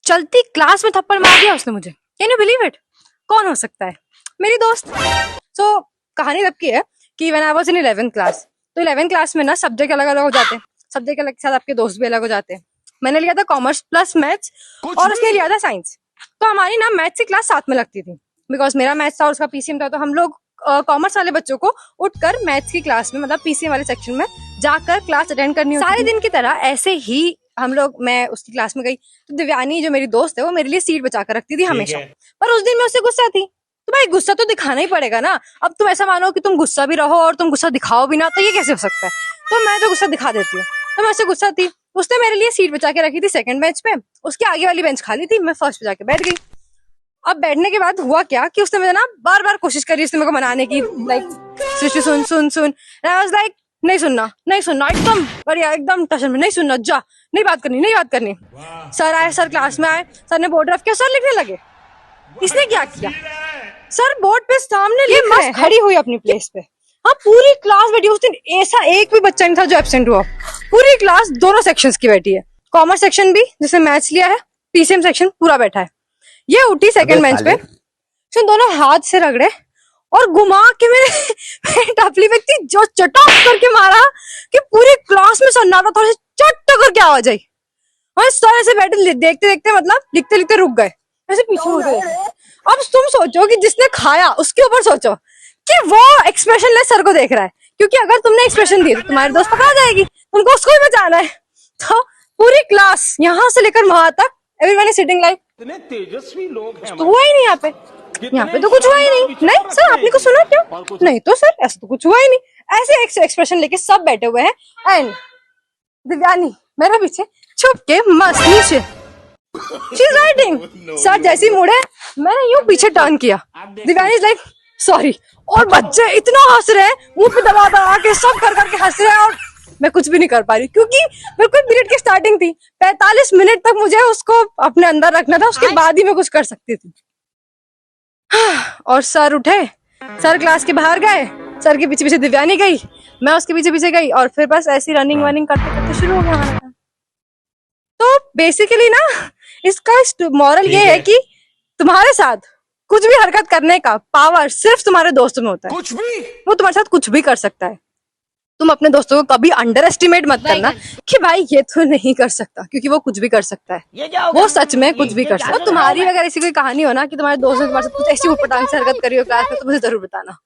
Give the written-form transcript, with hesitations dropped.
चलती क्लास में थप्पड़ मार दिया उसने मुझे। Can you believe it? कौन हो सकता है? मेरी दोस्त। सो कहानी तब की है कि when I was in 11th class, तो 11th क्लास में ना सब्जेक्ट अलग अलग हो जाते हैं, सब्जेक्ट अलग के साथ आपके दोस्त भी अलग हो जाते हैं। मैंने लिया था कॉमर्स प्लस मैथ्स और उसने लिया था साइंस। तो हमारी ना मैथ्स की क्लास साथ में लगती थी, बिकॉज मेरा मैथ्स था और उसका पीसीएम था। तो हम लोग कॉमर्स वाले बच्चों को उठकर मैथ्स की क्लास में, मतलब पीसीएम वाले सेक्शन में जाकर क्लास अटेंड करनी होती। सारे दिन की तरह ऐसे ही हम लोग, मैं उसकी क्लास में गई तो दिव्यानी जो मेरी दोस्त है वो मेरे लिए सीट बचा कर रखती थी हमेशा। पर उस दिन मैं उससे गुस्सा थी। तो भाई गुस्सा तो दिखाना ही पड़ेगा ना। अब तुम ऐसा मानो कि तुम गुस्सा भी रहो और तुम गुस्सा दिखाओ भी ना, तो ये कैसे हो सकता है? तो मैं तो गुस्सा दिखा देती हूँ। तो मैं उससे गुस्सा थी। उसने मेरे लिए सीट बचा के रखी थी सेकंड बेंच पे, उसके आगे वाली बेंच खाली थी, मैं फर्स्ट पे जाके बैठ गई। अब बैठने के बाद हुआ क्या कि उसने मुझे ना बार बार कोशिश करी उसने मेरे को मनाने की, like Srishti soon soon soon. I was like नहीं सुनना नहीं सुनना, एकदम बढ़िया, एकदम टशन में नहीं सुनना, जा, नहीं बात करनी नहीं बात करनी। सर आए, सर क्लास में आए, सर ने बोर्ड रख के सर लिखने लगे। इसने क्या किया? सर बोर्ड पे सामने लिख रहे हैं, खड़ी हुई अपनी प्लेस पे। हाँ, पूरी क्लास बैठी। उस दिन ऐसा एक भी बच्चा नहीं था जो एब्सेंट हुआ। पूरी क्लास दोनों सेक्शंस की बैठी है, कॉमर्स सेक्शन भी जिसने मैथ्स लिया है, पीसीएम सेक्शन पूरा बैठा है। ये उठी सेकंड बेंच पे, उसने दोनों हाथ से रगड़े और घुमा के मेरे टपली पे जो चटाक करके मारा कि पूरी क्लास में सन्नाटा, थोड़ी सी चट करके आवाज आई। और सर ऐसे बैठे देखते देखते, मतलब लिखते लिखते रुक गए, ऐसे पीछे हो गए। अब तुम सोचो कि जिसने खाया उसके ऊपर सोचो कि वो एक्सप्रेशन ले सर को देख रहा है, क्योंकि अगर तुमने एक्सप्रेशन दिए तो तुम्हारी दोस्त पकड़ा जाएगी, तुमको उसको ही बचाना है। तो पूरी क्लास यहाँ से लेकर वहां तक एवरीवन इज सिटिंग लाइक, इतने तेजस्वी लोग हैं, तो हुआ ही नहीं यहाँ पे, यहाँ पे तो कुछ हुआ ही नहीं। नहीं सर, आपने कुछ सुना क्या? नहीं तो सर, ऐसा तो कुछ हुआ ही नहीं। ऐसे एक्सप्रेशन लेके सब बैठे हुए हैं एंड दिव्यानी मेरे पीछे छुप के मस्त नीचे शी इज राइटिंग। सर जैसी मुड़े, मैंने यूं पीछे टर्न किया, दिव्यानी इज लाइक सॉरी, और बच्चे इतना हंस रहे हैं, मुंह पे दबा दबा के सब कर करके हंस रहे हैं, और मैं कुछ भी नहीं कर पा रही क्योंकि बिल्कुल पीरियड की स्टार्टिंग थी। 45 मिनट तक मुझे उसको अपने अंदर रखना था, उसके बाद ही मैं कुछ कर सकती थी। और सर उठे, सर क्लास के बाहर गए, सर के पीछे पीछे दिव्यानी गई, मैं उसके पीछे पीछे गई, और फिर बस ऐसी रनिंग वनिंग करते करते शुरू हो गया हमारा काम। तो बेसिकली ना इसका मॉरल ये है कि तुम्हारे साथ कुछ भी हरकत करने का पावर सिर्फ तुम्हारे दोस्तों में होता है। कुछ भी, वो तुम्हारे साथ कुछ भी कर सकता है। तुम अपने दोस्तों को कभी अंडर एस्टिमेट मत करना कि भाई ये तो नहीं कर सकता, क्योंकि वो कुछ भी कर सकता है, वो सच में कुछ भी कर सकता है। तुम्हारी अगर ऐसी कोई कहानी हो ना कि तुम्हारे दोस्त ने तुम्हारे साथ कुछ ऐसी ऊटपटांग से हरकत करी हो क्लास में, तो मुझे जरूर बताना।